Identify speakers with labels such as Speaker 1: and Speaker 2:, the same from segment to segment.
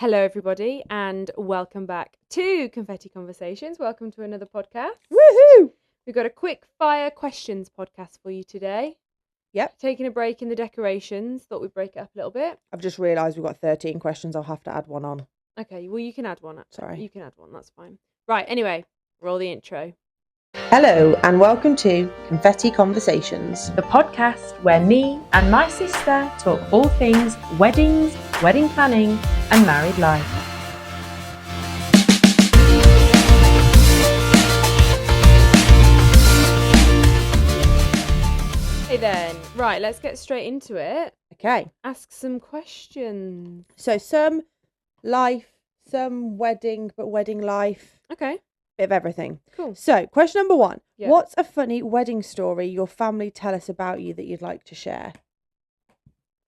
Speaker 1: Hello, everybody, and welcome back to Confetti Conversations. Welcome to another podcast.
Speaker 2: Woohoo!
Speaker 1: We've got a quick fire questions podcast for you today.
Speaker 2: Yep.
Speaker 1: Taking a break in the decorations. Thought we'd break it up a little bit.
Speaker 2: I've just realised we've got 13 questions. I'll have to add one on.
Speaker 1: Okay, well, you can add one.
Speaker 2: Sorry.
Speaker 1: You can add one, that's fine. Right, anyway, roll the intro.
Speaker 2: Hello, and welcome to Confetti Conversations,
Speaker 3: the podcast where me and my sister talk all things weddings, wedding planning, and married life.
Speaker 1: Hey then. Right, let's get straight into it.
Speaker 2: Okay.
Speaker 1: Ask some questions.
Speaker 2: So some life, some wedding, but wedding life.
Speaker 1: Okay.
Speaker 2: Bit of everything.
Speaker 1: Cool.
Speaker 2: So question number 1.
Speaker 1: Yeah.
Speaker 2: What's a funny wedding story your family tell us about you that you'd like to share?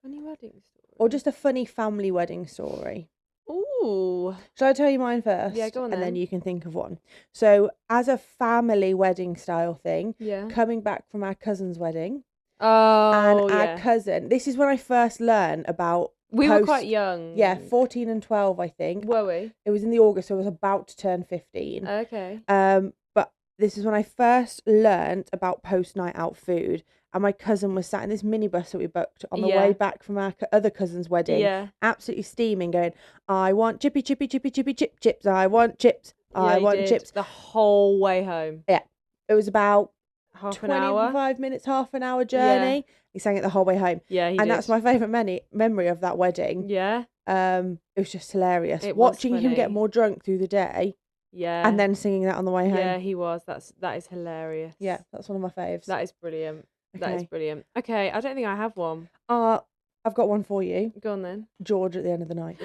Speaker 1: Funny wedding story.
Speaker 2: Or just a funny family wedding story?
Speaker 1: Ooh.
Speaker 2: Shall I tell you mine first?
Speaker 1: Yeah, go on
Speaker 2: And
Speaker 1: then.
Speaker 2: then you can think of one. So as a family wedding style thing,
Speaker 1: Yeah.
Speaker 2: coming back from our cousin's wedding,
Speaker 1: Oh,
Speaker 2: and
Speaker 1: yeah.
Speaker 2: our cousin, this is when I first learned about
Speaker 1: We were quite young.
Speaker 2: Yeah, 14 and 12, I think.
Speaker 1: Were we?
Speaker 2: It was in the August, so I was about to turn 15.
Speaker 1: Okay.
Speaker 2: But this is when I first learned about post-night out food. And my cousin was sat in this minibus that we booked on the way back from our other cousin's wedding.
Speaker 1: Yeah.
Speaker 2: Absolutely steaming, going, I want chippy, chippy, chippy, chippy, chip, chips. I want chips. I want chips.
Speaker 1: The whole way home.
Speaker 2: Yeah. It was about
Speaker 1: Half an hour.
Speaker 2: 25 minutes, half an hour journey. He sang it the whole way home.
Speaker 1: Yeah, he
Speaker 2: and
Speaker 1: did.
Speaker 2: that's my favourite memory of that wedding.
Speaker 1: Yeah.
Speaker 2: It was just hilarious.
Speaker 1: It was
Speaker 2: Watching him
Speaker 1: funny.
Speaker 2: get more drunk through the day.
Speaker 1: Yeah.
Speaker 2: And then singing that on the way home.
Speaker 1: Yeah, he was. That is hilarious.
Speaker 2: Yeah, that's one of my faves.
Speaker 1: That is brilliant. That is
Speaker 2: Okay.
Speaker 1: brilliant. Okay, I don't think I have one.
Speaker 2: I've got one for you.
Speaker 1: Go on then.
Speaker 2: George at the end of the night.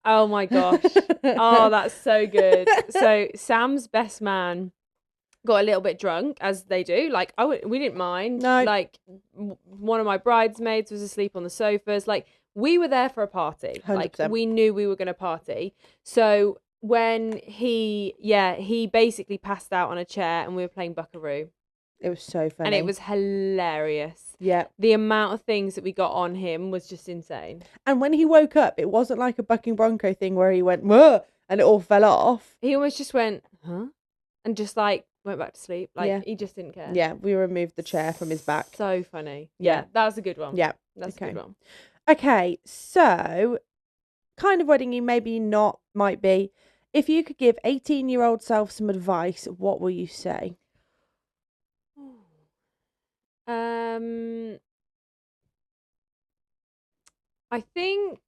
Speaker 1: Oh my gosh. Oh, that's so good. So Sam's best man got a little bit drunk, as they do. Like, we didn't mind.
Speaker 2: No.
Speaker 1: Like, one of my bridesmaids was asleep on the sofas. Like, we were there for a party.
Speaker 2: 100%.
Speaker 1: Like, we knew we were going to party. So when he basically passed out on a chair and we were playing Buckaroo.
Speaker 2: It was so funny.
Speaker 1: And it was hilarious.
Speaker 2: Yeah.
Speaker 1: The amount of things that we got on him was just insane.
Speaker 2: And when he woke up, it wasn't like a bucking bronco thing where he went, whoa, and it all fell off.
Speaker 1: He almost just went, huh? And just like went back to sleep. Like, he just didn't care.
Speaker 2: Yeah, we removed the chair from his back.
Speaker 1: So funny.
Speaker 2: Yeah.
Speaker 1: Yeah, that was a good one.
Speaker 2: Yeah.
Speaker 1: That's a good one.
Speaker 2: Okay, so kind of wedding you maybe not, might be. If you could give 18-year-old self some advice, what will you say?
Speaker 1: I think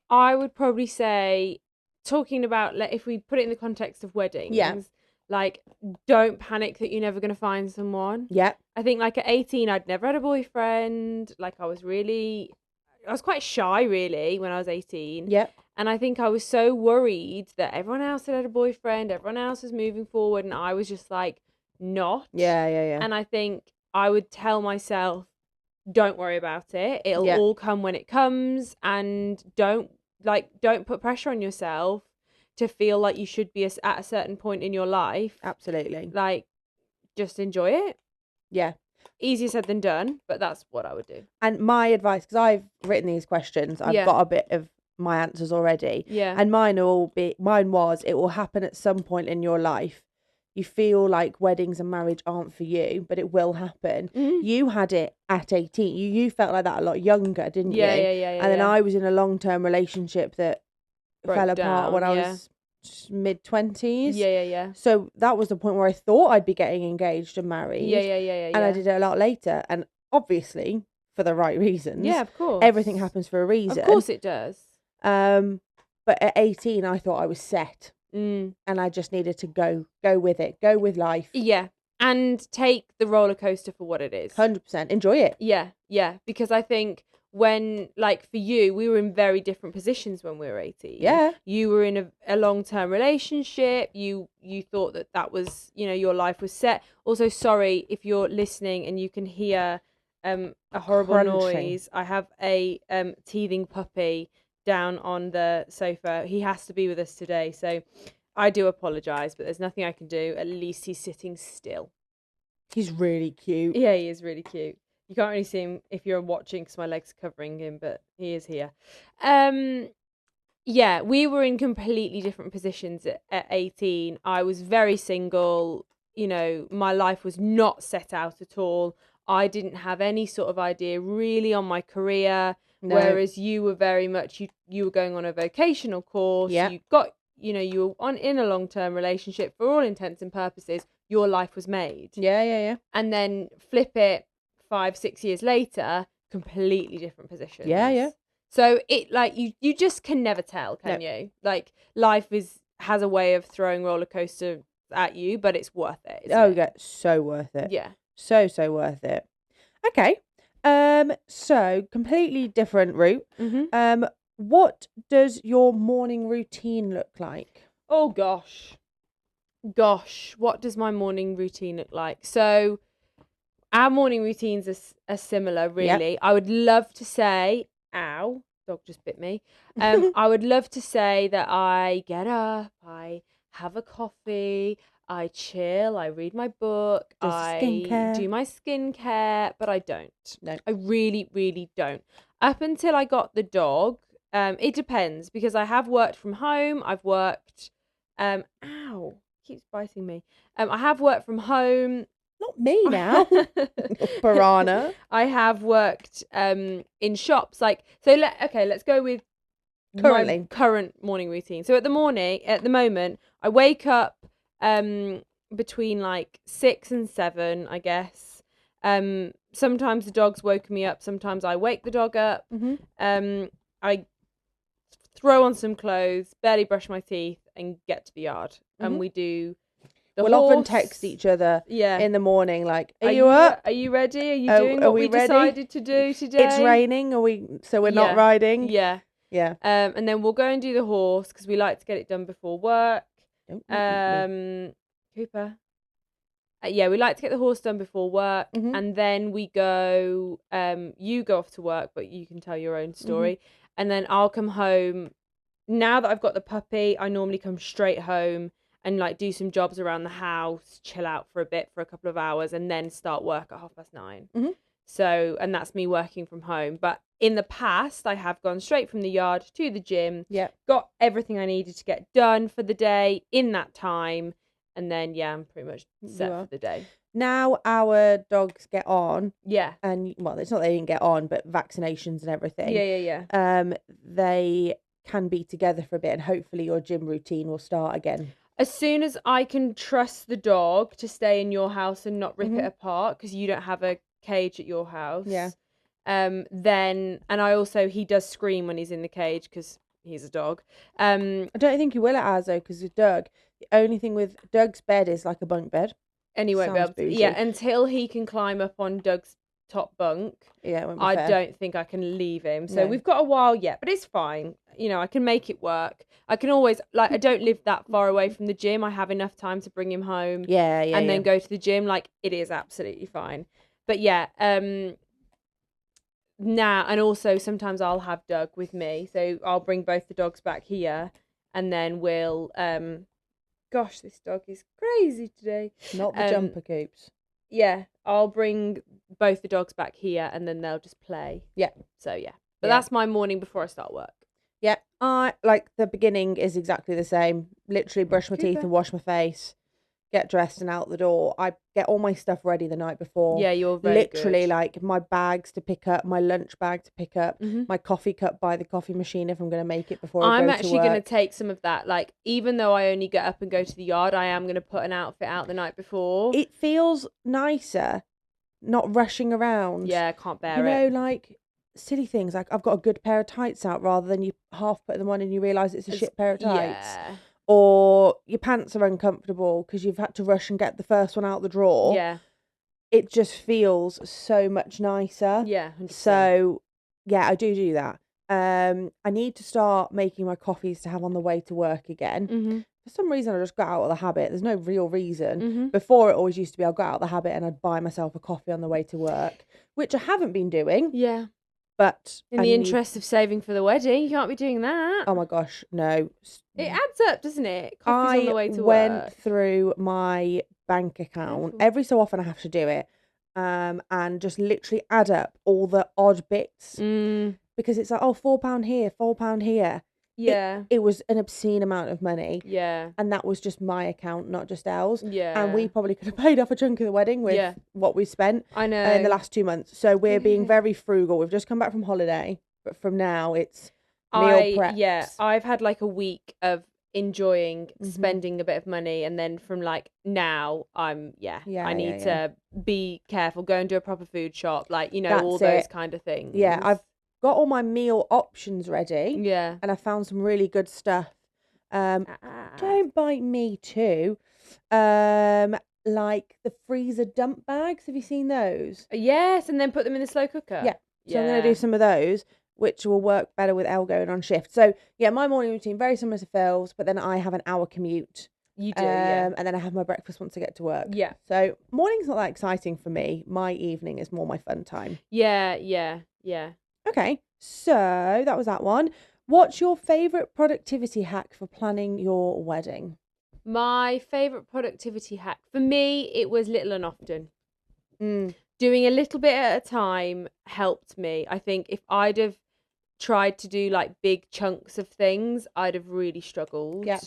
Speaker 1: I would probably say, talking about, like, if we put it in the context of weddings, like, don't panic that you're never going to find someone.
Speaker 2: Yeah.
Speaker 1: I think, like, at 18, I'd never had a boyfriend. Like, I was quite shy, really, when I was 18.
Speaker 2: Yeah.
Speaker 1: And I think I was so worried that everyone else had a boyfriend, everyone else was moving forward, and I was just, like, not.
Speaker 2: Yeah.
Speaker 1: And I think I would tell myself, don't worry about it. It'll all come when it comes, and don't put pressure on yourself to feel like you should be at a certain point in your life.
Speaker 2: Absolutely.
Speaker 1: Like, just enjoy it.
Speaker 2: Yeah.
Speaker 1: Easier said than done, but that's what I would do.
Speaker 2: And my advice, because I've written these questions, I've got a bit of my answers already.
Speaker 1: Yeah.
Speaker 2: And mine was, it will happen at some point in your life. You feel like weddings and marriage aren't for you, but it will happen.
Speaker 1: Mm-hmm.
Speaker 2: You had it at 18. You felt like that a lot younger, didn't you?
Speaker 1: Yeah.
Speaker 2: And then I was in a long-term relationship that fell apart when I was mid-20s.
Speaker 1: Yeah.
Speaker 2: So that was the point where I thought I'd be getting engaged and married.
Speaker 1: Yeah.
Speaker 2: And I did it a lot later. And obviously, for the right reasons.
Speaker 1: Yeah, of course.
Speaker 2: Everything happens for a reason.
Speaker 1: Of course it does.
Speaker 2: But at 18, I thought I was set. And I just needed to go with it, go with life.
Speaker 1: Yeah, and take the roller coaster for what it is.
Speaker 2: 100%. Enjoy it.
Speaker 1: Yeah, because I think when, like, for you, we were in very different positions when we were 18.
Speaker 2: Yeah.
Speaker 1: You were in a long-term relationship. You thought that was, your life was set. Also, sorry if you're listening and you can hear a horrible
Speaker 2: Crunching.
Speaker 1: noise. I have a teething puppy down on the sofa. He has to be with us today, so I do apologise, but there's nothing I can do. At least he's sitting still.
Speaker 2: He's really cute.
Speaker 1: Yeah, he is really cute. You can't really see him if you're watching because my legs are covering him, but he is here. Yeah, we were in completely different positions at 18. I was very single. You know, my life was not set out at all. I didn't have any sort of idea really on my career.
Speaker 2: No.
Speaker 1: Whereas you were very much, you were going on a vocational course.
Speaker 2: Yeah.
Speaker 1: You got, you were in a long-term relationship. For all intents and purposes, your life was made.
Speaker 2: Yeah.
Speaker 1: And then flip it 5-6 years later, completely different positions.
Speaker 2: Yeah.
Speaker 1: So it like you just can never tell, can you? Like life has a way of throwing roller coaster at you, but it's worth it. Isn't it?
Speaker 2: Yeah, so worth it.
Speaker 1: Yeah.
Speaker 2: So worth it. Okay. So completely different route.
Speaker 1: Mm-hmm.
Speaker 2: What does your morning routine look like?
Speaker 1: Oh gosh, what does my morning routine look like? So our morning routines are similar, really. Yep. I would love to say, ow, dog just bit me. I would love to say that I get up, I have a coffee, I chill, I read my book, I do my skincare, but I don't.
Speaker 2: No.
Speaker 1: I really, really don't. Up until I got the dog, it depends because I have worked from home. I've worked, ow, keeps biting me. I have worked from home.
Speaker 2: Not me now. Piranha.
Speaker 1: I have worked in shops. Let's go with my current morning routine. So at the moment, I wake up between like 6 and 7, I guess. Sometimes the dog's woken me up. Sometimes I wake the dog up.
Speaker 2: Mm-hmm.
Speaker 1: I throw on some clothes, barely brush my teeth, and get to the yard.
Speaker 2: Mm-hmm.
Speaker 1: And we do.
Speaker 2: We'll often text each other in the morning, like, are you up?
Speaker 1: Are you ready? Are you doing what we decided to do today?
Speaker 2: It's raining, so we're not riding?
Speaker 1: Yeah. And then we'll go and do the horse because we like to get it done before work. Cooper. We like to get the horse done before work, and then we go. You go off to work, but you can tell your own story, and then I'll come home. Now that I've got the puppy, I normally come straight home and like do some jobs around the house, chill out for a bit for a couple of hours, and then start work at 9:30.
Speaker 2: Mm-hmm.
Speaker 1: So, and that's me working from home. But in the past, I have gone straight from the yard to the gym.
Speaker 2: Yeah.
Speaker 1: Got everything I needed to get done for the day in that time. And then, I'm pretty much set for the day.
Speaker 2: Now our dogs get on.
Speaker 1: Yeah.
Speaker 2: And, well, it's not they didn't get on, but vaccinations and everything.
Speaker 1: Yeah.
Speaker 2: They can be together for a bit and hopefully your gym routine will start again.
Speaker 1: As soon as I can trust the dog to stay in your house and not rip it apart because you don't have a cage at your house.
Speaker 2: Yeah.
Speaker 1: Then, and he does scream when he's in the cage because he's a dog.
Speaker 2: I don't think he will at ours though because with Doug, the only thing with Doug's bed is like a bunk bed.
Speaker 1: And he won't be able to, until he can climb up on Doug's top bunk.
Speaker 2: Yeah, it won't be
Speaker 1: I
Speaker 2: fair.
Speaker 1: don't think I can leave him. So we've got a while yet, but it's fine. I can make it work. I can always, I don't live that far away from the gym. I have enough time to bring him home. And then go to the gym. It is absolutely fine. But now, and also sometimes I'll have Doug with me. So I'll bring both the dogs back here and then we'll, gosh, this dog is crazy today.
Speaker 2: Not the jumper coops.
Speaker 1: Yeah, I'll bring both the dogs back here and then they'll just play.
Speaker 2: Yeah.
Speaker 1: So, But that's my morning before I start work.
Speaker 2: Yeah, I the beginning is exactly the same. Literally brush my teeth and wash my face, get dressed and out the door. I get all my stuff ready the night before.
Speaker 1: Yeah, you're very
Speaker 2: literally
Speaker 1: good.
Speaker 2: My bags to pick up, my lunch bag to pick up, my coffee cup by the coffee machine if I'm going to make it before I go to work.
Speaker 1: I'm actually going to take some of that. Even though I only get up and go to the yard, I am going to put an outfit out the night before.
Speaker 2: It feels nicer, not rushing around.
Speaker 1: Yeah, I can't bear it.
Speaker 2: Silly things like I've got a good pair of tights out rather than you half put them on and you realise it's a shit pair of tights.
Speaker 1: Yeah.
Speaker 2: Or your pants are uncomfortable because you've had to rush and get the first one out the drawer.
Speaker 1: Yeah.
Speaker 2: It just feels so much nicer.
Speaker 1: Yeah. 100%.
Speaker 2: So, I do that. I need to start making my coffees to have on the way to work again.
Speaker 1: Mm-hmm.
Speaker 2: For some reason, I just got out of the habit. There's no real reason. Mm-hmm. Before, it always used to be I'd go out of the habit and I'd buy myself a coffee on the way to work, which I haven't been doing.
Speaker 1: Yeah.
Speaker 2: But
Speaker 1: in the interest of saving for the wedding, you can't be doing that.
Speaker 2: Oh my gosh, no.
Speaker 1: It adds up, doesn't it? Coffee's on the way to work.
Speaker 2: I went through my bank account. Every so often I have to do it. And just literally add up all the odd bits. Because it's like, £4 here, £4 here.
Speaker 1: Yeah.
Speaker 2: It was an obscene amount of money.
Speaker 1: Yeah.
Speaker 2: And that was just my account, not just Elle's.
Speaker 1: Yeah.
Speaker 2: And we probably could have paid off a chunk of the wedding with what we spent
Speaker 1: I know.
Speaker 2: in the last 2 months. So we're being very frugal. We've just come back from holiday, but from now it's meal prep.
Speaker 1: Yeah, I've had like a week of enjoying spending a bit of money, and then from like now I need to be careful, go and do a proper food shop, like, you know,
Speaker 2: That's
Speaker 1: all those
Speaker 2: it.
Speaker 1: kind of things.
Speaker 2: Yeah, I've got all my meal options ready.
Speaker 1: Yeah.
Speaker 2: And I found some really good stuff. Don't bite me too. Like the freezer dump bags. Have you seen those?
Speaker 1: Yes, and then put them in the slow cooker.
Speaker 2: Yeah. So I'm going to do some of those, which will work better with Elle going on shift. So yeah, my morning routine, very similar to Phil's, but then I have an hour commute.
Speaker 1: You do, yeah.
Speaker 2: And then I have my breakfast once I get to work.
Speaker 1: Yeah.
Speaker 2: So morning's not that exciting for me. My evening is more my fun time.
Speaker 1: Yeah.
Speaker 2: Okay, so that was that one. What's your favourite productivity hack for planning your wedding?
Speaker 1: My favourite productivity hack, for me, it was little and often. Doing a little bit at a time helped me. I think if I'd have tried to do like big chunks of things, I'd have really struggled.
Speaker 2: Yeah.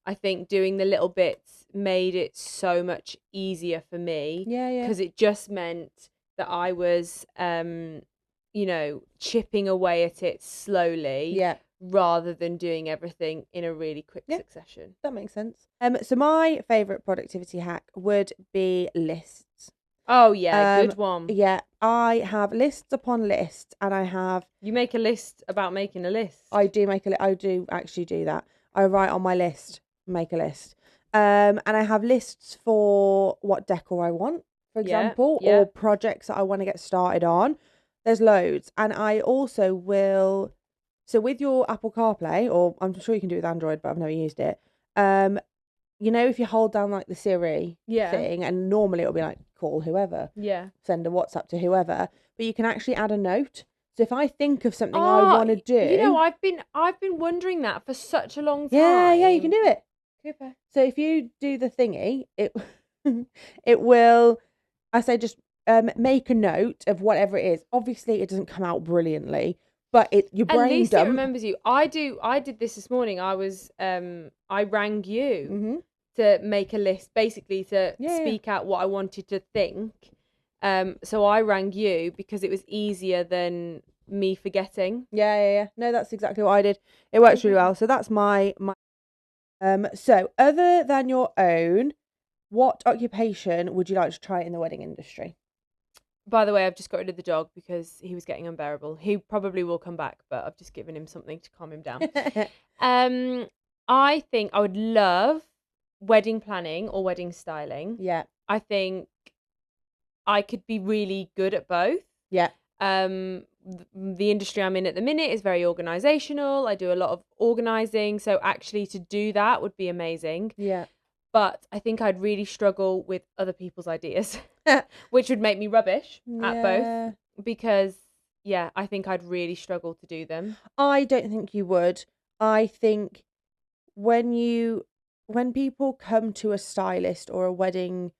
Speaker 1: I think doing the little bits made it so much easier for me.
Speaker 2: Yeah.
Speaker 1: Because it just meant that I was, you know, chipping away at it slowly.
Speaker 2: Yeah.
Speaker 1: Rather than doing everything in a really quick succession.
Speaker 2: That makes sense. So my favourite productivity hack would be lists.
Speaker 1: Oh yeah, good one.
Speaker 2: Yeah, I have lists upon lists, and I have.
Speaker 1: You make a list about making a list.
Speaker 2: I do make I do actually do that. I write on my list, make a list, and I have lists for what decor I want, for example, or projects that I want to get started on. There's loads, and I also will. So with your Apple CarPlay, or I'm sure you can do it with Android, but I've never used it. You know, if you hold down like the Siri thing, and normally it'll be like call whoever, send a WhatsApp to whoever, but you can actually add a note. So if I think of something I want to do,
Speaker 1: you know, I've been wondering that for such a long time.
Speaker 2: Yeah, you can do it.
Speaker 1: Super.
Speaker 2: So if you do the thingy, it will. I say just make a note of whatever it is. Obviously, it doesn't come out brilliantly. But your brain
Speaker 1: at least
Speaker 2: dump.
Speaker 1: It remembers you. I did this morning. I was I rang you to make a list, basically to speak out what I wanted to think. So I rang you because it was easier than me forgetting.
Speaker 2: Yeah. No, that's exactly what I did. It works really well. So that's my. So other than your own, what occupation would you like to try in the wedding industry?
Speaker 1: By the way, I've just got rid of the dog because he was getting unbearable. He probably will come back, but I've just given him something to calm him down. I think I would love wedding planning or wedding styling.
Speaker 2: Yeah.
Speaker 1: I think I could be really good at both.
Speaker 2: Yeah.
Speaker 1: The industry I'm in at the minute is very organisational. I do a lot of organising. So actually to do that would be amazing.
Speaker 2: Yeah.
Speaker 1: But I think I'd really struggle with other people's ideas, which would make me rubbish at both. Because, I think I'd really struggle to do them.
Speaker 2: I don't think you would. I think when people come to a stylist or a wedding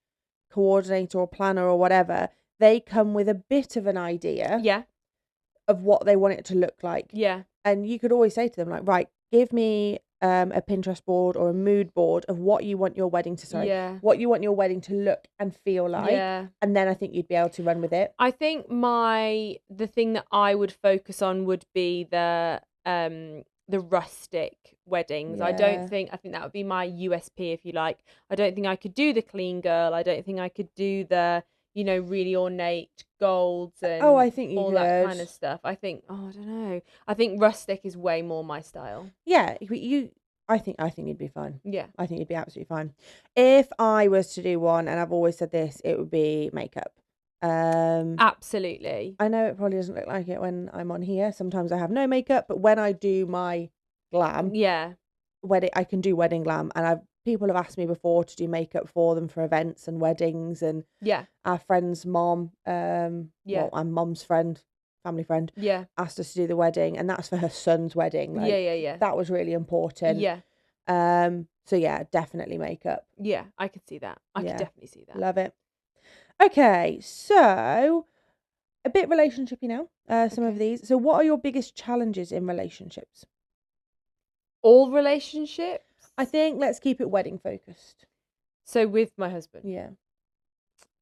Speaker 2: coordinator or planner or whatever, they come with a bit of an idea of what they want it to look like.
Speaker 1: Yeah.
Speaker 2: And you could always say to them, like, right, give me a Pinterest board or a mood board of what you want your wedding to what you want your wedding to look and feel like, and then I think you'd be able to run with it.
Speaker 1: I think the thing that I would focus on would be the rustic weddings. I think that would be my USP, if you like. I don't think I could do the clean girl. I don't think I could do the, you know, really ornate golds and
Speaker 2: I think you
Speaker 1: all
Speaker 2: could.
Speaker 1: That kind of stuff. I think I don't know. I think rustic is way more my style.
Speaker 2: Yeah, I think you'd be fine.
Speaker 1: Yeah.
Speaker 2: I think you'd be absolutely fine. If I was to do one, and I've always said this, it would be makeup.
Speaker 1: Absolutely.
Speaker 2: I know it probably doesn't look like it when I'm on here. Sometimes I have no makeup, but when I do my glam, I can do wedding glam, and people have asked me before to do makeup for them for events and weddings, and our friend's mom, well, I'm mom's friend, family friend, asked us to do the wedding, and that's for her son's wedding. Like, that was really important. So definitely makeup.
Speaker 1: Yeah, I could see that. I could definitely see that.
Speaker 2: Love it. Okay, so a bit relationshipy now. Some of these. So what are your biggest challenges in relationships?
Speaker 1: all relationships?
Speaker 2: I think let's keep it wedding focused.
Speaker 1: So with my husband.
Speaker 2: Yeah.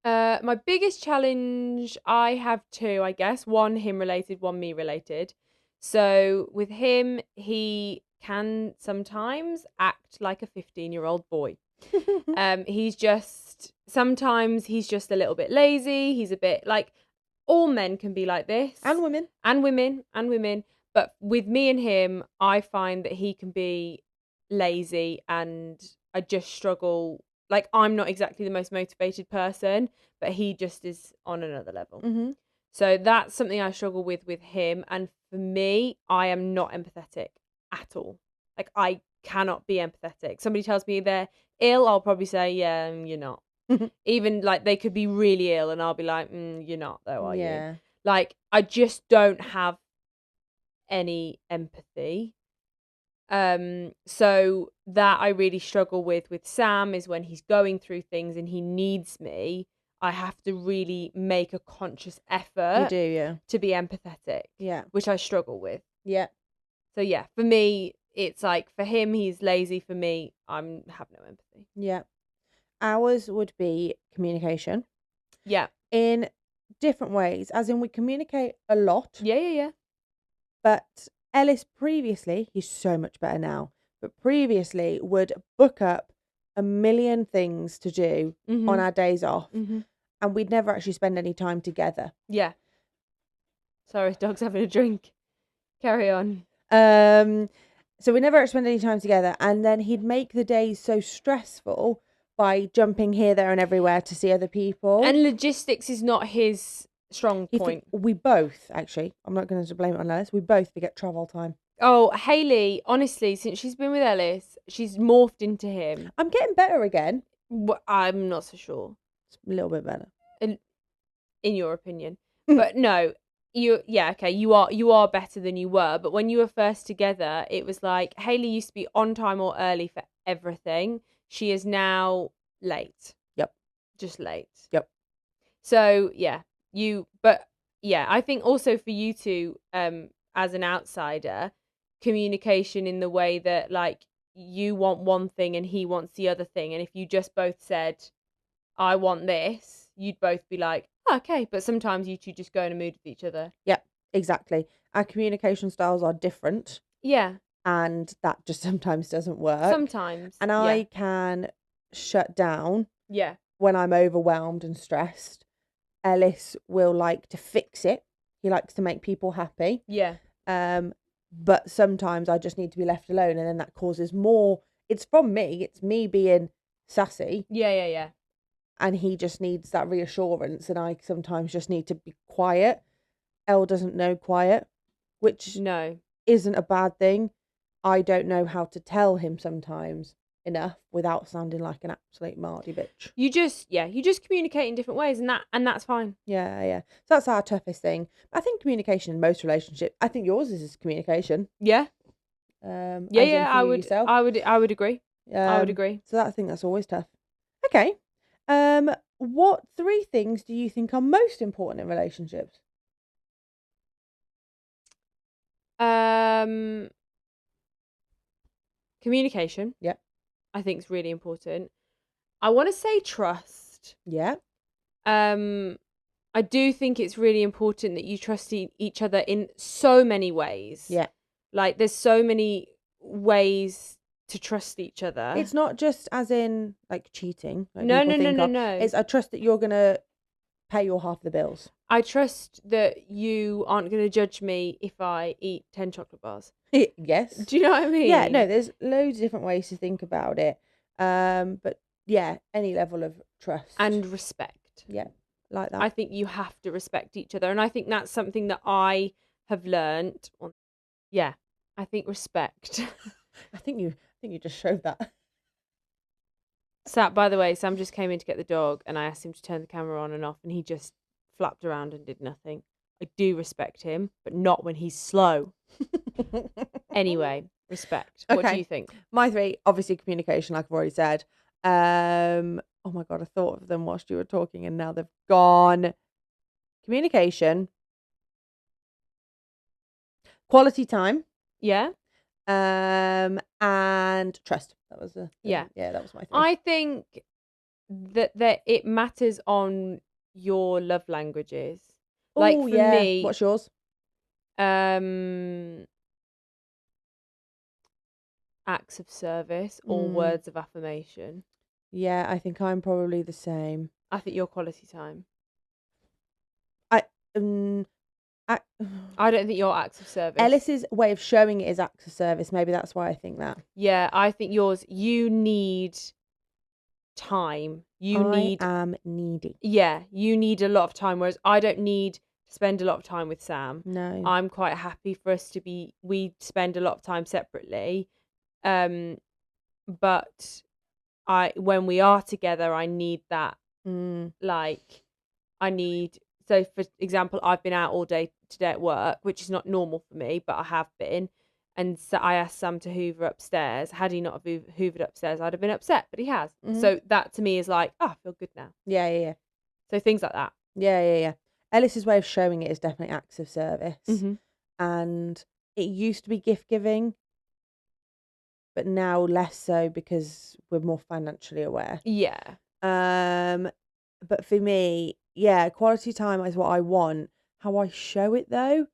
Speaker 1: My biggest challenge, I have two, I guess. One him related, one me related. So with him, he can sometimes act like a 15-year-old boy. Sometimes he's just a little bit lazy. He's a bit like, all men can be like this.
Speaker 2: And women.
Speaker 1: And women. But with me and him, I find that he can be lazy and I just struggle. Like, I'm not exactly the most motivated person, but he just is on another level.
Speaker 2: Mm-hmm.
Speaker 1: So that's something I struggle with him. And for me, I am not empathetic at all. Like, I cannot be empathetic. Somebody tells me they're ill, I'll probably say, yeah, you're not. Even, like, they could be really ill and I'll be like, you're not, though, are you? Like, I just don't have any empathy. So that I really struggle with Sam is when he's going through things and he needs me, I have to really make a conscious effort to be empathetic.
Speaker 2: Yeah.
Speaker 1: Which I struggle with.
Speaker 2: Yeah.
Speaker 1: So yeah, for me, it's like, for him, he's lazy. For me, I have no empathy.
Speaker 2: Yeah. Ours would be communication.
Speaker 1: Yeah.
Speaker 2: In different ways, as in we communicate a lot.
Speaker 1: Yeah.
Speaker 2: But Ellis previously, he's so much better now, but previously would book up a million things to do on our days off, and we'd never actually spend any time together.
Speaker 1: Yeah. Sorry, dog's having a drink. Carry on.
Speaker 2: So we never actually spend any time together, and then he'd make the days so stressful by jumping here, there, and everywhere to see other people.
Speaker 1: And logistics is not his strong point.
Speaker 2: We both, actually, I'm not going to blame it on Ellis, we both forget travel time.
Speaker 1: Oh, Hayley, honestly, since she's been with Ellis, she's morphed into him.
Speaker 2: I'm getting better again.
Speaker 1: I'm not so sure.
Speaker 2: It's a little bit better.
Speaker 1: In your opinion. But no, you are better than you were. But when you were first together, it was like Hayley used to be on time or early for everything. She is now late.
Speaker 2: Yep.
Speaker 1: Just late.
Speaker 2: Yep.
Speaker 1: So I think also for you two, as an outsider, communication in the way that, like, you want one thing and he wants the other thing, and if you just both said, I want this, you'd both be like, oh, okay. But sometimes you two just go in a mood with each other.
Speaker 2: Yeah, exactly. Our communication styles are different.
Speaker 1: Yeah.
Speaker 2: And that just sometimes doesn't work.
Speaker 1: Sometimes.
Speaker 2: And I can shut down.
Speaker 1: Yeah.
Speaker 2: When I'm overwhelmed and stressed. Ellis will like to fix it. He likes to make people happy.
Speaker 1: Yeah.
Speaker 2: But sometimes I just need to be left alone, and then that causes more. It's from me. It's me being sassy.
Speaker 1: Yeah.
Speaker 2: And he just needs that reassurance, and I sometimes just need to be quiet. Elle doesn't know quiet, which isn't a bad thing. I don't know how to tell him sometimes enough without sounding like an absolute Mardy bitch.
Speaker 1: You just communicate in different ways, and that's fine.
Speaker 2: Yeah. So that's our toughest thing. I think communication in most relationships. I think yours is communication.
Speaker 1: Yeah. I would agree. I would agree.
Speaker 2: So I think that's always tough. Okay. What 3 things do you think are most important in relationships?
Speaker 1: Communication.
Speaker 2: Yep.
Speaker 1: I think is really important. I want to say trust.
Speaker 2: Yeah.
Speaker 1: I do think it's really important that you trust each other in so many ways.
Speaker 2: Yeah.
Speaker 1: Like, there's so many ways to trust each other.
Speaker 2: It's not just as in like cheating. Like
Speaker 1: no.
Speaker 2: It's I trust that you're gonna pay your half of the bills.
Speaker 1: I trust that you aren't going to judge me if I eat 10 chocolate bars.
Speaker 2: Yes.
Speaker 1: Do you know what I mean?
Speaker 2: Yeah, no, there's loads of different ways to think about it. But yeah, any level of trust.
Speaker 1: And respect.
Speaker 2: Yeah, like that.
Speaker 1: I think you have to respect each other. And I think that's something that I have learned. Yeah, I think respect.
Speaker 2: I think you just showed that.
Speaker 1: By the way, Sam just came in to get the dog and I asked him to turn the camera on and off and he just flapped around and did nothing. I do respect him, but not when he's slow. Anyway, respect. What do you think?
Speaker 2: My 3, obviously communication, like I've already said. Oh my God, I thought of them whilst you were talking and now they've gone. Communication. Quality time.
Speaker 1: Yeah.
Speaker 2: And trust. That was that was my thing.
Speaker 1: I think that it matters on your love languages. Like for me,
Speaker 2: what's yours?
Speaker 1: Acts of service or words of affirmation.
Speaker 2: Yeah, I think I'm probably the same.
Speaker 1: I think your quality time.
Speaker 2: I
Speaker 1: don't think your acts of service.
Speaker 2: Ellis's way of showing it is acts of service. Maybe that's why I think that.
Speaker 1: Yeah, I think yours. You need time. I
Speaker 2: am needy.
Speaker 1: Yeah, you need a lot of time. Whereas I don't need to spend a lot of time with Sam.
Speaker 2: No,
Speaker 1: I'm quite happy for us to be. We spend a lot of time separately. But when we are together, I need that. Like, I need. So, for example, I've been out all day today at work, which is not normal for me, but I have been. And so I asked Sam to hoover upstairs. Had he not hoovered upstairs, I'd have been upset, but he has. So that to me is like, I feel good now.
Speaker 2: Yeah.
Speaker 1: So things like that.
Speaker 2: Yeah. Ellis's way of showing it is definitely acts of service. And it used to be gift giving, but now less so because we're more financially aware.
Speaker 1: Yeah.
Speaker 2: But for me, yeah, quality time is what I want. How I show it though,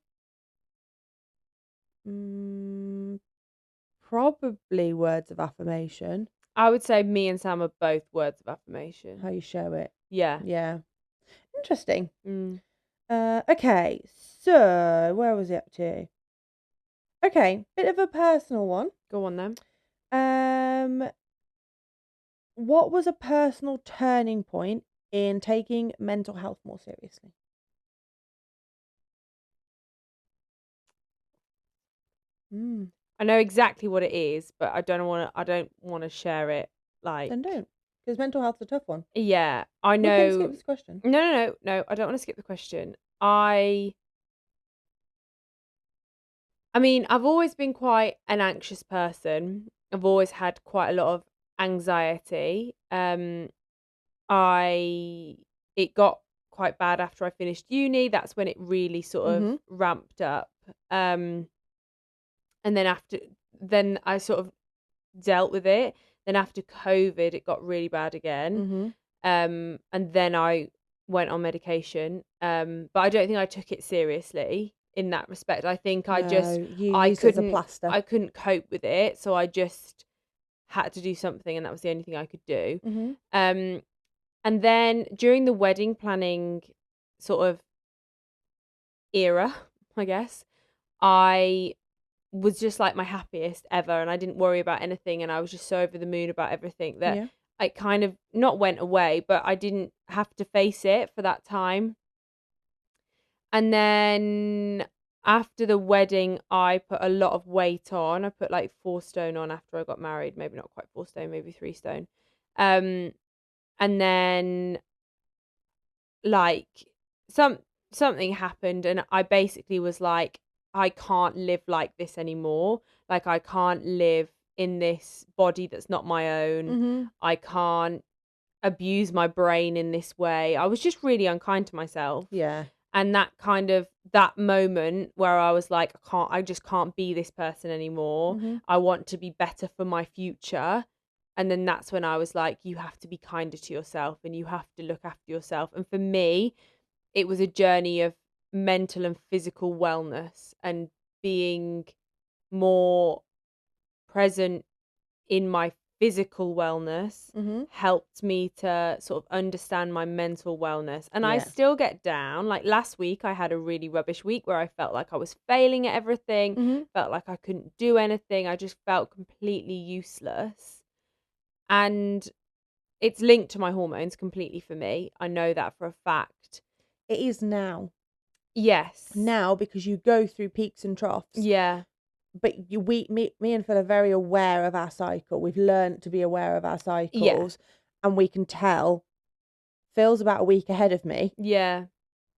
Speaker 2: probably words of affirmation.
Speaker 1: I would say me and Sam are both words of affirmation.
Speaker 2: How you show it.
Speaker 1: Yeah.
Speaker 2: Interesting. Okay, so where was it up to? Okay, bit of a personal one.
Speaker 1: Go on then.
Speaker 2: What was a personal turning point in taking mental health more seriously?
Speaker 1: I know exactly what it is, but I don't want to share it. Like,
Speaker 2: then don't, because mental health's a tough one.
Speaker 1: Yeah, I know.
Speaker 2: We can skip this question.
Speaker 1: No. I don't want to skip the question. I mean, I've always been quite an anxious person. I've always had quite a lot of anxiety. It got quite bad after I finished uni. That's when it really sort of ramped up. And then I sort of dealt with it. Then after COVID, it got really bad again. And then I went on medication. But I don't think I took it seriously in that respect. I think I couldn't cope with it, so I just had to do something, and that was the only thing I could do. And then during the wedding planning sort of era, I guess, I was just like my happiest ever, and I didn't worry about anything, and I was just so over the moon about everything that I kind of not went away, but I didn't have to face it for that time. And then after the wedding, I put a lot of weight on. I put like 4 stone on after I got married. Maybe not quite 4 stone, maybe 3 stone. And then like something happened, and I basically was like, I can't live like this anymore. Like, I can't live in this body that's not my own. I can't abuse my brain in this way. I was just really unkind to myself.
Speaker 2: Yeah.
Speaker 1: And that moment where I was like, I just can't be this person anymore. I want to be better for my future. And then that's when I was like, you have to be kinder to yourself and you have to look after yourself. And for me, it was a journey of mental and physical wellness and being more present in my physical wellness helped me to sort of understand my mental wellness. And I still get down. Like last week, I had a really rubbish week where I felt like I was failing at everything, felt like I couldn't do anything. I just felt completely useless. And it's linked to my hormones completely for me. I know that for a fact.
Speaker 2: It is now.
Speaker 1: Yes.
Speaker 2: Now, because you go through peaks and troughs.
Speaker 1: Yeah.
Speaker 2: But me and Phil are very aware of our cycle. We've learned to be aware of our cycles. And we can tell Phil's about a week ahead of me.
Speaker 1: Yeah.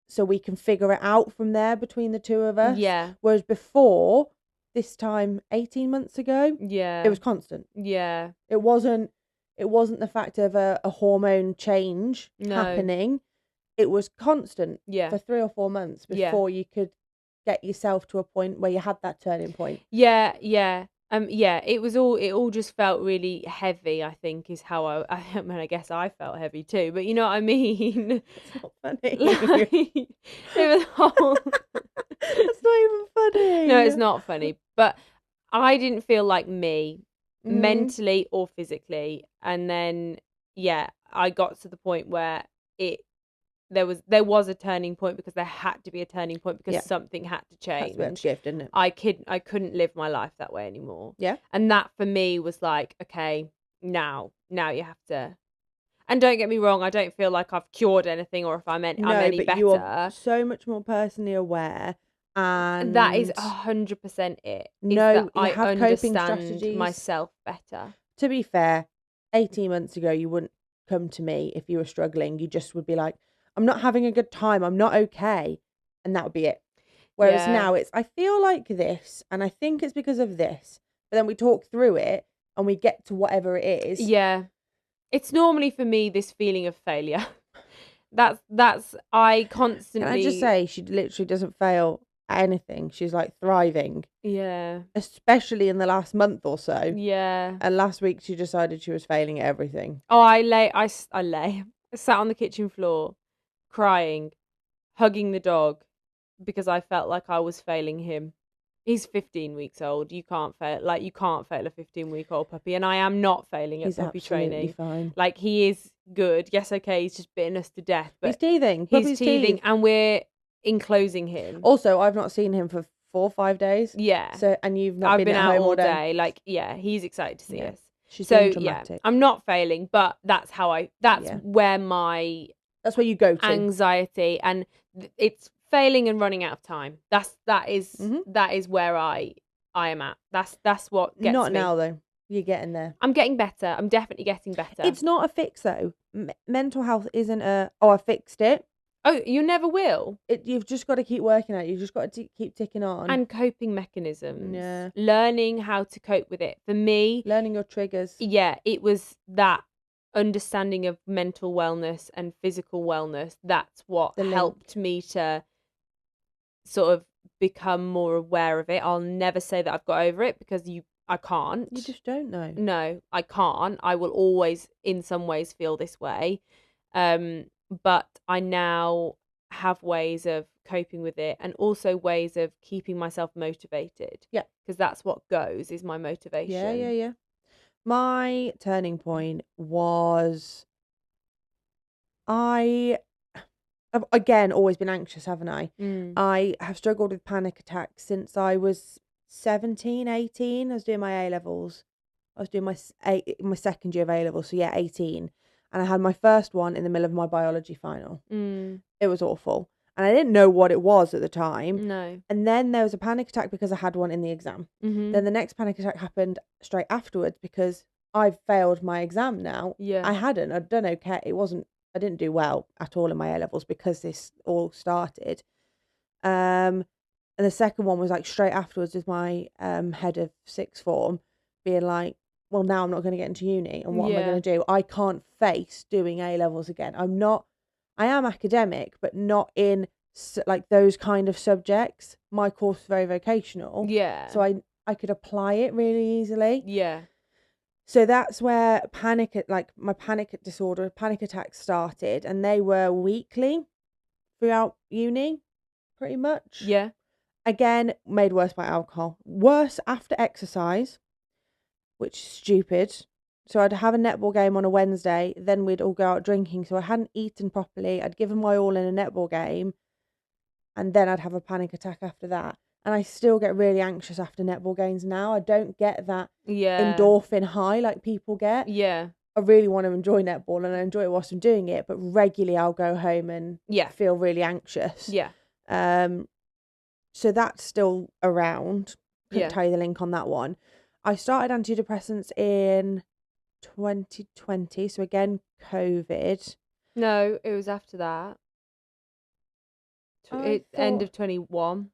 Speaker 2: So we can figure it out from there between the two of us.
Speaker 1: Yeah.
Speaker 2: Whereas before, this time 18 months ago,
Speaker 1: it
Speaker 2: was constant.
Speaker 1: Yeah.
Speaker 2: It wasn't the fact of a hormone change happening. It was constant for 3 or 4 months before you could get yourself to a point where you had that turning point.
Speaker 1: Yeah. Yeah, it all just felt really heavy, I think, is how I mean, I guess I felt heavy too, but you know what I mean?
Speaker 2: It's not funny.
Speaker 1: Like, it was whole...
Speaker 2: That's not even funny.
Speaker 1: No, it's not funny, but I didn't feel like me mentally or physically. And then, yeah, I got to the point where there was a turning point, because there had to be a turning point, because something had to change.
Speaker 2: That's a gift, didn't it?
Speaker 1: I couldn't live my life that way anymore.
Speaker 2: Yeah.
Speaker 1: And that for me was like, okay, now you have to. And don't get me wrong, I don't feel like I've cured anything, or if I'm any better.
Speaker 2: You are so much more personally aware, and
Speaker 1: that is 100% it.
Speaker 2: No,
Speaker 1: I
Speaker 2: have coping
Speaker 1: understand
Speaker 2: strategies.
Speaker 1: myself better.
Speaker 2: To be fair, 18 months ago, you wouldn't come to me if you were struggling. You just would be like, I'm not having a good time, I'm not okay, and that would be it. Whereas now it's, I feel like this, and I think it's because of this, but then we talk through it and we get to whatever it is.
Speaker 1: Yeah. It's normally for me this feeling of failure. That's I constantly.
Speaker 2: Can I just say, she literally doesn't fail at anything. She's like thriving.
Speaker 1: Yeah.
Speaker 2: Especially in the last month or so.
Speaker 1: Yeah.
Speaker 2: And last week she decided she was failing at everything.
Speaker 1: Oh, I sat on the kitchen floor, crying, hugging the dog, because I felt like I was failing him. He's 15 weeks old. You can't fail a 15-week-old puppy, and I am not failing at puppy training.
Speaker 2: Fine.
Speaker 1: Like, he is good. Yes, okay, he's just bitten us to death, but
Speaker 2: he's teething.
Speaker 1: He's teething, and we're enclosing him.
Speaker 2: Also, I've not seen him for 4 or 5 days.
Speaker 1: Yeah.
Speaker 2: So, and you've not
Speaker 1: I've
Speaker 2: been
Speaker 1: out
Speaker 2: home
Speaker 1: all day. Like, yeah, he's excited to see us.
Speaker 2: She's
Speaker 1: so
Speaker 2: dramatic.
Speaker 1: I'm not failing, but that's where my
Speaker 2: that's where you go to
Speaker 1: anxiety, and it's failing and running out of time. That is where I am at. That's what gets
Speaker 2: not
Speaker 1: me.
Speaker 2: now though. You're getting there.
Speaker 1: I'm getting better. I'm definitely getting better.
Speaker 2: It's not a fix though. Mental health isn't I fixed it.
Speaker 1: Oh, you never will.
Speaker 2: You've just got to keep working at it. You've just got to keep ticking on.
Speaker 1: And coping mechanisms.
Speaker 2: Yeah.
Speaker 1: Learning how to cope with it. For me,
Speaker 2: learning your triggers.
Speaker 1: Yeah, it was that understanding of mental wellness and physical wellness. That's what helped me to sort of become more aware of it. I'll never say that I've got over it, because I can't.
Speaker 2: You just don't know.
Speaker 1: No, I can't. I will always in some ways feel this way. But I now have ways of coping with it, and also ways of keeping myself motivated.
Speaker 2: Yeah.
Speaker 1: Because that's what is my motivation.
Speaker 2: Yeah. My turning point was, I have, again, always been anxious, haven't I? I have struggled with panic attacks since I was 17, 18. I was doing my A-levels. I was doing my second year of A-levels, so 18. And I had my first one in the middle of my biology final. It was awful. And I didn't know what it was at the time.
Speaker 1: No.
Speaker 2: And then there was a panic attack because I had one in the exam. Then the next panic attack happened straight afterwards because I've failed my exam now.
Speaker 1: Yeah.
Speaker 2: I'd done okay. I didn't do well at all in my A-levels because this all started. And the second one was like straight afterwards with my head of sixth form being like, well, now I'm not going to get into uni, and what am I going to do? I can't face doing A-levels again. I am academic, but not in like those kind of subjects. My course is very vocational.
Speaker 1: Yeah.
Speaker 2: So I could apply it really easily.
Speaker 1: Yeah.
Speaker 2: So that's where my panic attacks started, and they were weekly throughout uni, pretty much.
Speaker 1: Yeah.
Speaker 2: Again, made worse by alcohol. Worse after exercise, which is stupid. So I'd have a netball game on a Wednesday, then we'd all go out drinking. So I hadn't eaten properly. I'd given my all in a netball game, and then I'd have a panic attack after that. And I still get really anxious after netball games now. I don't get that endorphin high like people get.
Speaker 1: Yeah.
Speaker 2: I really want to enjoy netball, and I enjoy it whilst I'm doing it, but regularly I'll go home and feel really anxious.
Speaker 1: Yeah.
Speaker 2: So that's still around. Couldn't tell you the link on that one. I started antidepressants in 2020, so again, COVID.
Speaker 1: No, it was after that. End of 21.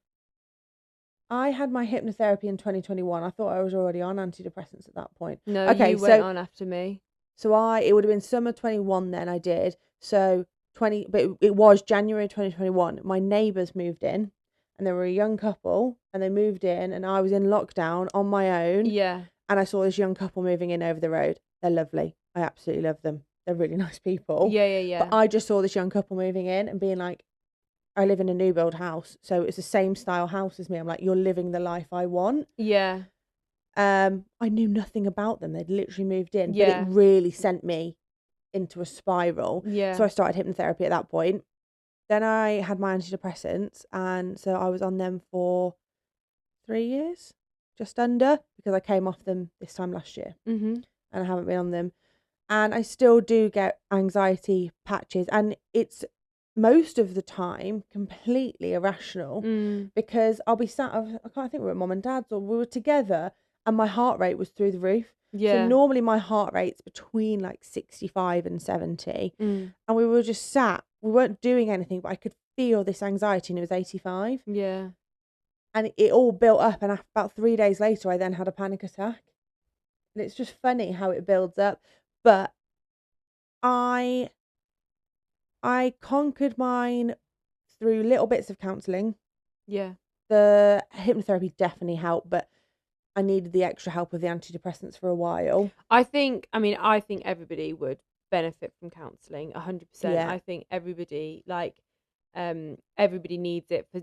Speaker 2: I had my hypnotherapy in 2021. I thought I was already on antidepressants at that point.
Speaker 1: No, okay, you went on after me.
Speaker 2: So it would have been summer 21 then I did. So but it was January 2021. My neighbours moved in, and they were a young couple, and they moved in, and I was in lockdown on my own.
Speaker 1: Yeah.
Speaker 2: And I saw this young couple moving in over the road. They're lovely. I absolutely love them. They're really nice people.
Speaker 1: Yeah.
Speaker 2: But I just saw this young couple moving in and being like, I live in a new build house, so it's the same style house as me. I'm like, you're living the life I want.
Speaker 1: Yeah.
Speaker 2: I knew nothing about them. They'd literally moved in, but
Speaker 1: Yeah.
Speaker 2: it really sent me into a spiral.
Speaker 1: Yeah.
Speaker 2: So I started hypnotherapy at that point. Then I had my antidepressants, and so I was on them for 3 years, just under, because I came off them this time last year, and I haven't been on them. And I still do get anxiety patches, and it's most of the time completely irrational because I'll be sat, I can't think we were at mum and dad's or we were together, and my heart rate was through the roof.
Speaker 1: Yeah.
Speaker 2: So normally my heart rate's between like 65 and 70. And we were just sat, we weren't doing anything, but I could feel this anxiety, and it was 85.
Speaker 1: Yeah.
Speaker 2: And it all built up, and about 3 days later I then had a panic attack. And it's just funny how it builds up. But I conquered mine through little bits of counselling.
Speaker 1: Yeah.
Speaker 2: The hypnotherapy definitely helped, but I needed the extra help of the antidepressants for a while.
Speaker 1: I think everybody would benefit from counselling 100%.
Speaker 2: Yeah.
Speaker 1: I think everybody everybody needs it for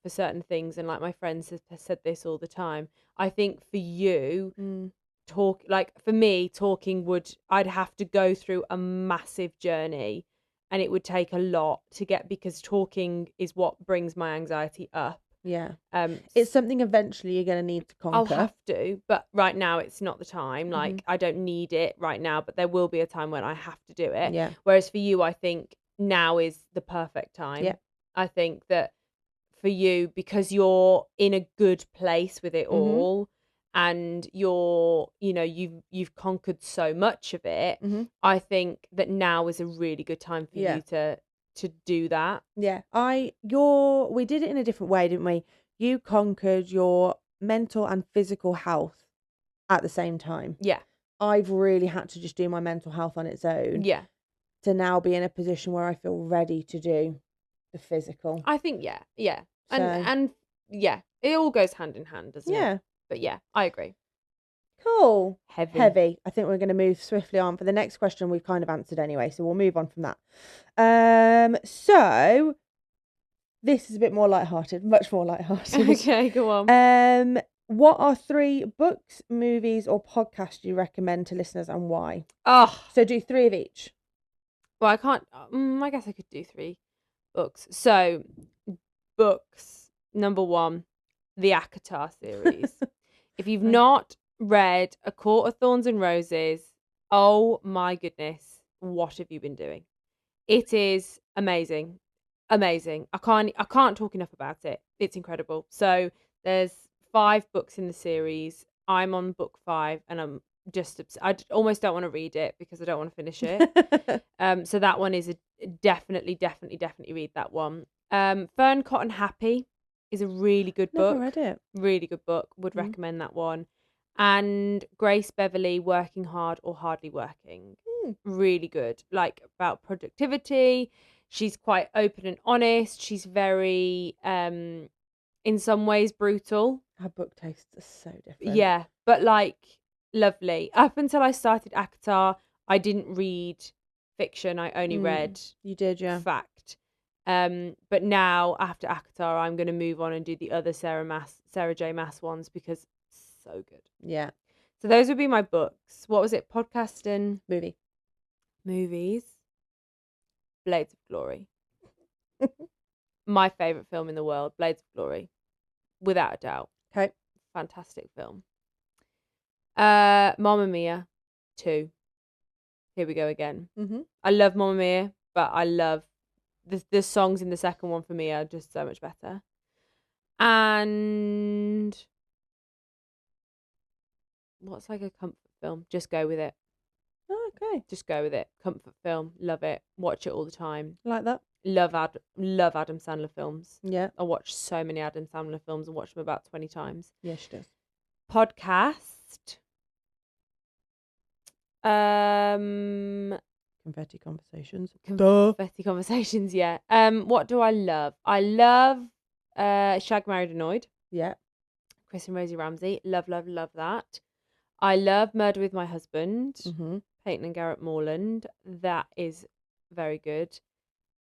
Speaker 1: certain things, and like my friends have said this all the time. I think for you, for me, talking I'd have to go through a massive journey, and it would take a lot to get, because talking is what brings my anxiety up.
Speaker 2: Yeah. It's something eventually you're going to need to conquer.
Speaker 1: I'll have to, but right now it's not the time. Like, I don't need it right now, but there will be a time when I have to do it.
Speaker 2: Yeah.
Speaker 1: Whereas for you, I think now is the perfect time.
Speaker 2: Yeah.
Speaker 1: I think that for you, because you're in a good place with it all, and you've conquered so much of it. I think that now is a really good time for you to do that.
Speaker 2: Yeah. We did it in a different way, didn't we? You conquered your mental and physical health at the same time.
Speaker 1: Yeah.
Speaker 2: I've really had to just do my mental health on its own.
Speaker 1: Yeah.
Speaker 2: To now be in a position where I feel ready to do the physical.
Speaker 1: I think yeah. And yeah, it all goes hand in hand, doesn't it?
Speaker 2: Yeah.
Speaker 1: But yeah, I agree.
Speaker 2: Cool.
Speaker 1: Heavy.
Speaker 2: I think we're going to move swiftly on. For the next question, we've kind of answered anyway, so we'll move on from that. So this is a bit more lighthearted, much more lighthearted.
Speaker 1: Okay, go on.
Speaker 2: What are 3 books, movies, or podcasts you recommend to listeners, and why?
Speaker 1: Oh,
Speaker 2: So do 3 of each.
Speaker 1: well, I can't. I guess I could do 3 books. So, books, number 1, the ACOTAR series. If you've not read A Court of Thorns and Roses, oh my goodness, what have you been doing? It is amazing. Amazing. I can't talk enough about it. It's incredible. So there's 5 books in the series. I'm on book 5, and I'm just I almost don't want to read it because I don't want to finish it. So that one is definitely read that one. Fern Cotton Happy is a really good book.
Speaker 2: Never read it.
Speaker 1: Really good book. Would recommend that one. And Grace Beverley, Working Hard or Hardly Working. Really good. Like, about productivity. She's quite open and honest. She's very, in some ways, brutal.
Speaker 2: Her book tastes are so different.
Speaker 1: Yeah, but like, lovely. Up until I started ACOTAR, I didn't read fiction. I only read
Speaker 2: You did, yeah.
Speaker 1: fact. But now after ACOTAR, I'm going to move on and do the other Sarah J. Maas ones, because it's so good.
Speaker 2: Yeah.
Speaker 1: So those would be my books. What was it? Podcast and movies. Blades of Glory. My favourite film in the world, Blades of Glory. Without a doubt.
Speaker 2: Okay.
Speaker 1: Fantastic film. Mamma Mia 2. Here we go again. I love Mamma Mia, but I love the songs in the second one for me are just so much better. And what's like a comfort film? Just go with it.
Speaker 2: Oh, okay.
Speaker 1: Just go with it. Comfort film. Love it. Watch it all the time.
Speaker 2: Like that.
Speaker 1: Love Adam Sandler films.
Speaker 2: Yeah.
Speaker 1: I watch so many Adam Sandler films and watch them about 20 times.
Speaker 2: Yeah, she does.
Speaker 1: Podcast.
Speaker 2: Confetti Conversations.
Speaker 1: Confetti Conversations, yeah. What do I love? I love Shag, Married, Annoyed.
Speaker 2: Yeah.
Speaker 1: Chris and Rosie Ramsey. Love, love, love that. I love Murder with My Husband.
Speaker 2: Mm-hmm.
Speaker 1: Peyton and Garrett Morland. That is very good.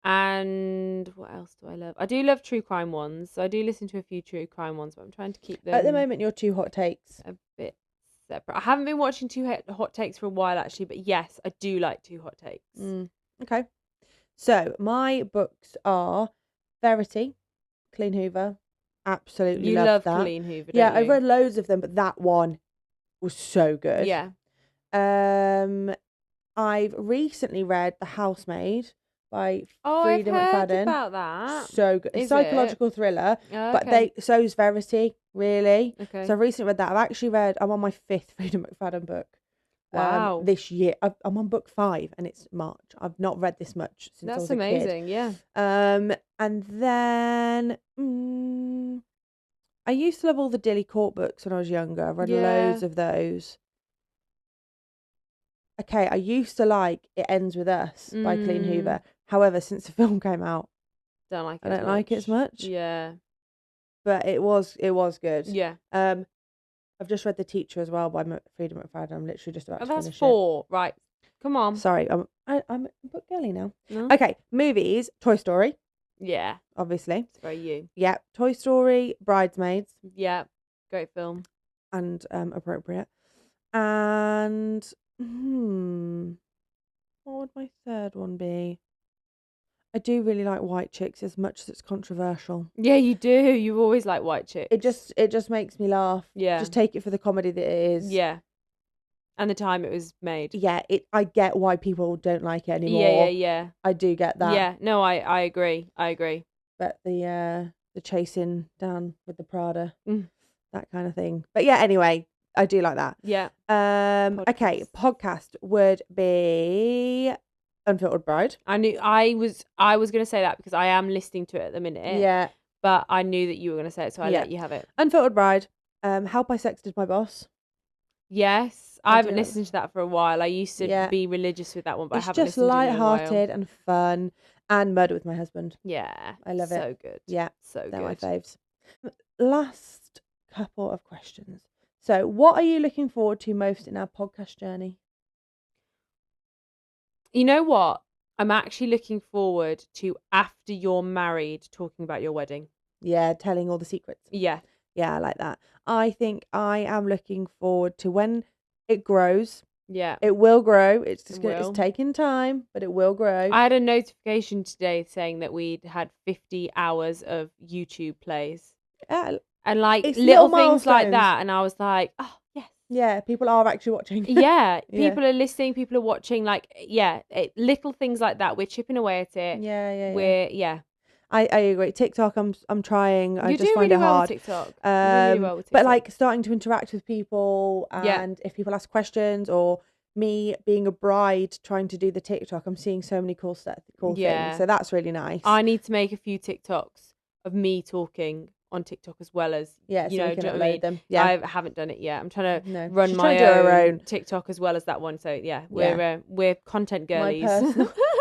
Speaker 1: And what else do I love? I do love true crime ones. So I do listen to a few true crime ones, but I'm trying to keep them
Speaker 2: At the moment, your 2 hot takes.
Speaker 1: a bit separate. I haven't been watching 2 hot takes for a while, actually, but yes, I do like 2 hot takes.
Speaker 2: Okay. So my books are Verity, Clean Hoover. Absolutely
Speaker 1: You
Speaker 2: love
Speaker 1: love
Speaker 2: that.
Speaker 1: Clean Hoover, don't
Speaker 2: Yeah,
Speaker 1: you?
Speaker 2: I've read loads of them, but that one was so good.
Speaker 1: Yeah.
Speaker 2: I've recently read The Housemaid by
Speaker 1: I've
Speaker 2: Frida
Speaker 1: heard
Speaker 2: McFadden.
Speaker 1: about that.
Speaker 2: So good.
Speaker 1: Is
Speaker 2: It's a psychological thriller,
Speaker 1: Oh,
Speaker 2: but
Speaker 1: okay.
Speaker 2: so's Verity, really.
Speaker 1: Okay.
Speaker 2: So I've recently read that. I'm on my 5th Frida McFadden book.
Speaker 1: Wow.
Speaker 2: This year. I'm on book 5 and it's March. I've not read this much since I
Speaker 1: That's
Speaker 2: was a
Speaker 1: amazing,
Speaker 2: kid.
Speaker 1: yeah.
Speaker 2: And then I used to love all the Dilly Court books when I was younger. I've read loads of those. Okay, I used to like It Ends With Us by Clean Hoover. However, since the film came out, I don't like it as much.
Speaker 1: Yeah.
Speaker 2: But it was good.
Speaker 1: Yeah.
Speaker 2: I've just read The Teacher as well by Frida McFadden. I'm literally just about to finish
Speaker 1: That's 4. Right. Come on.
Speaker 2: Sorry, I'm a book girly now.
Speaker 1: No?
Speaker 2: Okay, movies. Toy Story,
Speaker 1: Yeah.
Speaker 2: obviously.
Speaker 1: It's very you.
Speaker 2: Yeah, Toy Story, Bridesmaids,
Speaker 1: Yeah. Great film.
Speaker 2: and appropriate. And what would my third one be? I do really like White Chicks as much as it's controversial.
Speaker 1: Yeah, you do. You always like White Chicks.
Speaker 2: It just makes me laugh.
Speaker 1: Yeah.
Speaker 2: Just take it for the comedy that it is.
Speaker 1: Yeah. And the time it was made.
Speaker 2: Yeah, I get why people don't like it anymore.
Speaker 1: Yeah.
Speaker 2: I do get that.
Speaker 1: Yeah. No, I agree.
Speaker 2: But the chasing down with the Prada,
Speaker 1: Mm.
Speaker 2: that kind of thing. But yeah, anyway, I do like that.
Speaker 1: Yeah.
Speaker 2: Okay, podcast would be Unfiltered Bride.
Speaker 1: I knew I was going to say that because I am listening to it at the minute.
Speaker 2: Yeah.
Speaker 1: But I knew that you were going to say it, so I let you have it.
Speaker 2: Unfiltered Bride. Help I Sexted My Boss.
Speaker 1: Yes. I haven't listened to that for a while. I used to be religious with that one, but I haven't listened to it in a while.
Speaker 2: It's just light-hearted and fun. And Murder with My Husband.
Speaker 1: Yeah.
Speaker 2: I love it.
Speaker 1: So good.
Speaker 2: Yeah.
Speaker 1: So
Speaker 2: They're
Speaker 1: good.
Speaker 2: my faves. Last couple of questions. So, what are you looking forward to most in our podcast journey?
Speaker 1: You know what? I'm actually looking forward to after you're married talking about your wedding.
Speaker 2: Yeah, telling all the secrets.
Speaker 1: Yeah.
Speaker 2: Yeah, I like that. I think I am looking forward to when it grows.
Speaker 1: Yeah.
Speaker 2: It will grow. It's taking time, but it will grow.
Speaker 1: I had a notification today saying that we'd had 50 hours of YouTube plays.
Speaker 2: Yeah.
Speaker 1: And like little things like that. And I was like, oh, yes.
Speaker 2: Yeah, people are actually watching.
Speaker 1: Yeah, people are listening, people are watching. Like, little things like that. We're chipping away at it.
Speaker 2: Yeah. I agree. TikTok, I'm trying. I just find
Speaker 1: really
Speaker 2: it hard.
Speaker 1: With TikTok.
Speaker 2: Really well with TikTok. But like starting to interact with people, and if people ask questions, or me being a bride trying to do the TikTok, I'm seeing so many cool things. So that's really nice.
Speaker 1: I need to make a few TikToks of me talking on TikTok as well as
Speaker 2: so you know, do you know what I mean?
Speaker 1: Them.
Speaker 2: Yeah,
Speaker 1: I haven't done it yet. I'm trying to run
Speaker 2: She's
Speaker 1: my
Speaker 2: own
Speaker 1: TikTok as well as that one. So we're content girlies.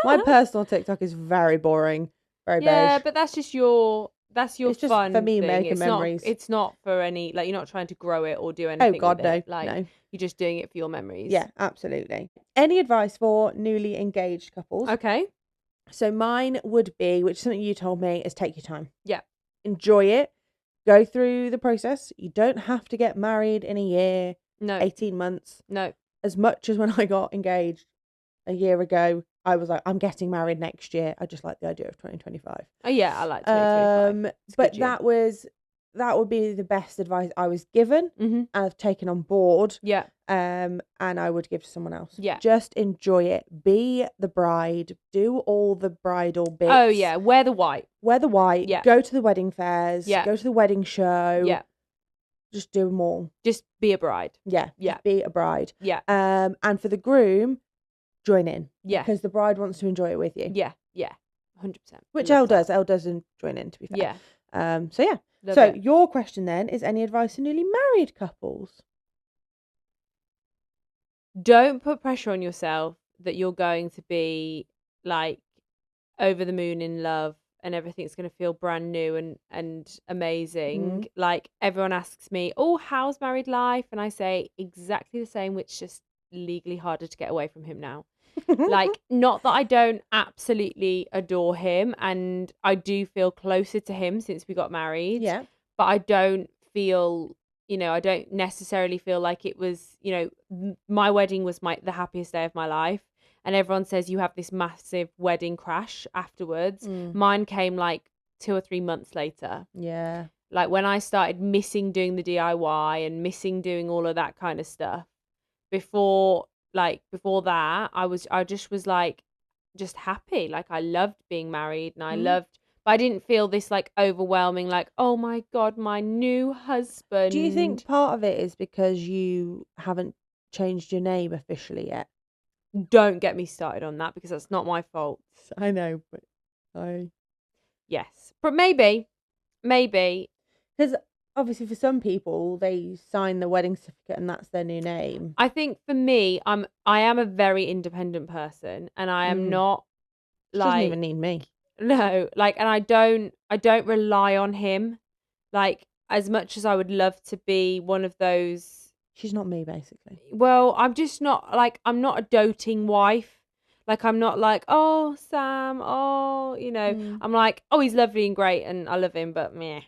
Speaker 2: My personal TikTok is very boring. Very beige.
Speaker 1: But that's just your
Speaker 2: it's
Speaker 1: fun
Speaker 2: just for me
Speaker 1: thing.
Speaker 2: making memories.
Speaker 1: It's not for any, like, you're not trying to grow it or do anything.
Speaker 2: Oh God,
Speaker 1: with
Speaker 2: no,
Speaker 1: it. Like,
Speaker 2: no.
Speaker 1: You're just doing it for your memories.
Speaker 2: Yeah, absolutely. Any advice for newly engaged couples?
Speaker 1: Okay.
Speaker 2: So mine would be, which is something you told me, is take your time.
Speaker 1: Yeah.
Speaker 2: Enjoy it. Go through the process. You don't have to get married in a year.
Speaker 1: No.
Speaker 2: 18 months.
Speaker 1: No.
Speaker 2: As much as when I got engaged a year ago, I was like, I'm getting married next year. I just like the idea of 2025.
Speaker 1: Oh yeah, I like 2025.
Speaker 2: But that would be the best advice I was given and I've taken on board.
Speaker 1: Yeah.
Speaker 2: And I would give to someone else.
Speaker 1: Yeah.
Speaker 2: Just enjoy it. Be the bride. Do all the bridal bits.
Speaker 1: Oh yeah. Wear the white.
Speaker 2: Yeah. Go to the wedding fairs.
Speaker 1: Yeah.
Speaker 2: Go to the wedding show.
Speaker 1: Yeah.
Speaker 2: Just do them all.
Speaker 1: Just be a bride.
Speaker 2: Yeah.
Speaker 1: Yeah.
Speaker 2: Just be a bride.
Speaker 1: Yeah.
Speaker 2: And for the groom, join in.
Speaker 1: Yeah.
Speaker 2: Because the bride wants to enjoy it with you.
Speaker 1: Yeah. Yeah. 100%.
Speaker 2: Which Elle does. Elle doesn't join in, to be fair.
Speaker 1: Yeah.
Speaker 2: So yeah.
Speaker 1: Love
Speaker 2: so
Speaker 1: it.
Speaker 2: your question then is, any advice to newly married couples?
Speaker 1: Don't put pressure on yourself that you're going to be like over the moon in love and everything's going to feel brand new and amazing. Like everyone asks me, oh, how's married life? And I say exactly the same, which is just legally harder to get away from him now. Like, not that I don't absolutely adore him, and I do feel closer to him since we got married.
Speaker 2: Yeah.
Speaker 1: But I don't feel, I don't necessarily feel like it was, my wedding was the happiest day of my life. And everyone says you have this massive wedding crash afterwards. Mine came like 2 or 3 months later.
Speaker 2: Yeah.
Speaker 1: Like when I started missing doing the DIY and missing doing all of that kind of stuff. Before that, I just was like, just happy. Like I loved being married and but I didn't feel this like overwhelming, like, oh my God, my new husband.
Speaker 2: Do you think part of it is because you haven't changed your name officially yet?
Speaker 1: Don't get me started on that because that's not my fault.
Speaker 2: I know, but
Speaker 1: Yes, but maybe.
Speaker 2: Because obviously for some people, they sign the wedding certificate and that's their new name.
Speaker 1: I think for me, I am a very independent person and I am not
Speaker 2: She doesn't even need me.
Speaker 1: No, like, and I don't rely on him. Like, as much as I would love to be one of those.
Speaker 2: She's not me, basically.
Speaker 1: Well, I'm just not, like, I'm not a doting wife. Like, I'm not like, oh, Sam, oh, I'm like, oh, he's lovely and great and I love him, but meh,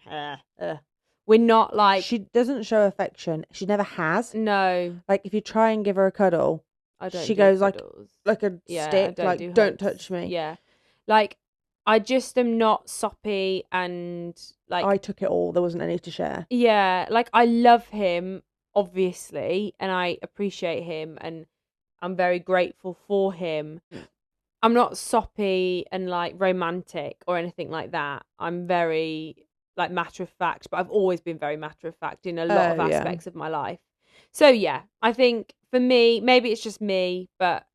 Speaker 1: we're not like.
Speaker 2: She doesn't show affection. She never has.
Speaker 1: No.
Speaker 2: Like, if you try and give her a cuddle, she goes cuddles. like a stick, like, don't touch me.
Speaker 1: Yeah. Like, I just am not soppy and, like.
Speaker 2: I took it all. There wasn't any to share.
Speaker 1: Yeah. Like, I love him, obviously, and I appreciate him and I'm very grateful for him. I'm not soppy and like romantic or anything like that. I'm very like matter of fact, but I've always been very matter of fact in a lot of aspects of my life. So yeah, I think for me, maybe it's just me, but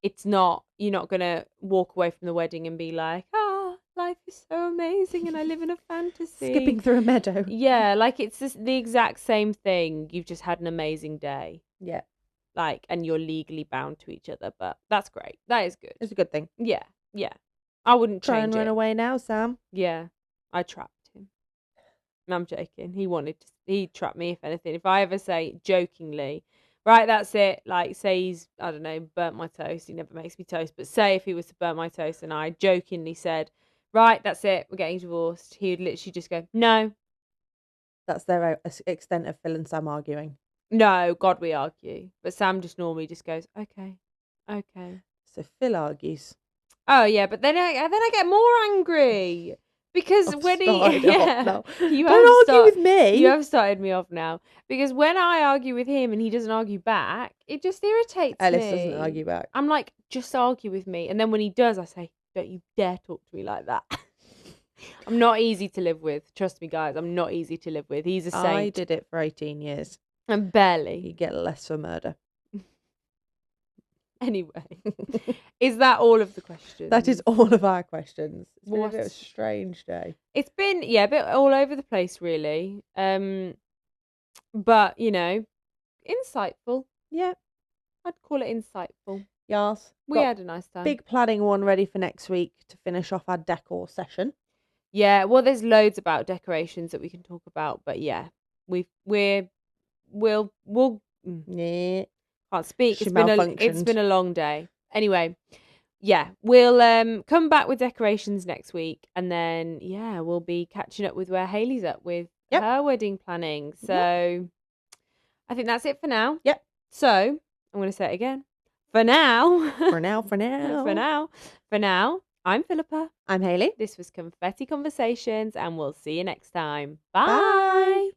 Speaker 1: it's not, you're not going to walk away from the wedding and be like, life is so amazing and I live in a fantasy.
Speaker 2: Skipping through a meadow.
Speaker 1: Yeah, like it's just the exact same thing. You've just had an amazing day.
Speaker 2: Yeah.
Speaker 1: Like, and you're legally bound to each other, but that's great. That is good.
Speaker 2: It's a good thing.
Speaker 1: Yeah. I wouldn't
Speaker 2: try
Speaker 1: change
Speaker 2: and run away now, Sam.
Speaker 1: Yeah, I trapped him. I'm joking. He trapped me, if anything. If I ever say jokingly, right, that's it. Like, say he's, I don't know, burnt my toast. He never makes me toast. But say if he was to burn my toast and I jokingly said, right, that's it, we're getting divorced, he would literally just go, no.
Speaker 2: That's their extent of Phil and Sam arguing.
Speaker 1: No, God, we argue. But Sam just normally just goes, okay.
Speaker 2: So Phil argues.
Speaker 1: Oh, yeah, but then I get more angry. Because when
Speaker 2: don't
Speaker 1: argue
Speaker 2: with me.
Speaker 1: You have started me off now. Because when I argue with him and he doesn't argue back, it just irritates me.
Speaker 2: Ellis doesn't argue back.
Speaker 1: I'm like, just argue with me. And then when he does, I say, don't you dare talk to me like that. I'm not easy to live with. Trust me, guys, I'm not easy to live with. He's a saint.
Speaker 2: I did it for 18 years.
Speaker 1: And barely.
Speaker 2: You get less for murder.
Speaker 1: Anyway, is that all of the questions?
Speaker 2: That is all of our questions. It's been
Speaker 1: a
Speaker 2: bit of a strange day.
Speaker 1: It's been, a bit all over the place, really. But, insightful.
Speaker 2: Yeah.
Speaker 1: I'd call it insightful.
Speaker 2: Yes.
Speaker 1: We had a nice time.
Speaker 2: Big planning one ready for next week to finish off our decor session.
Speaker 1: Yeah, well, there's loads about decorations that we can talk about, but yeah, we'll
Speaker 2: Yeah.
Speaker 1: Can't speak. It's been a long day. Anyway, yeah, we'll come back with decorations next week, and then we'll be catching up with where Hayley's up with her wedding planning. So I think that's it for now.
Speaker 2: Yep.
Speaker 1: So I'm going to say it again. For now.
Speaker 2: For now.
Speaker 1: For now, I'm Philippa.
Speaker 2: I'm Hayley.
Speaker 1: This was Confetti Conversations, and we'll see you next time.
Speaker 2: Bye.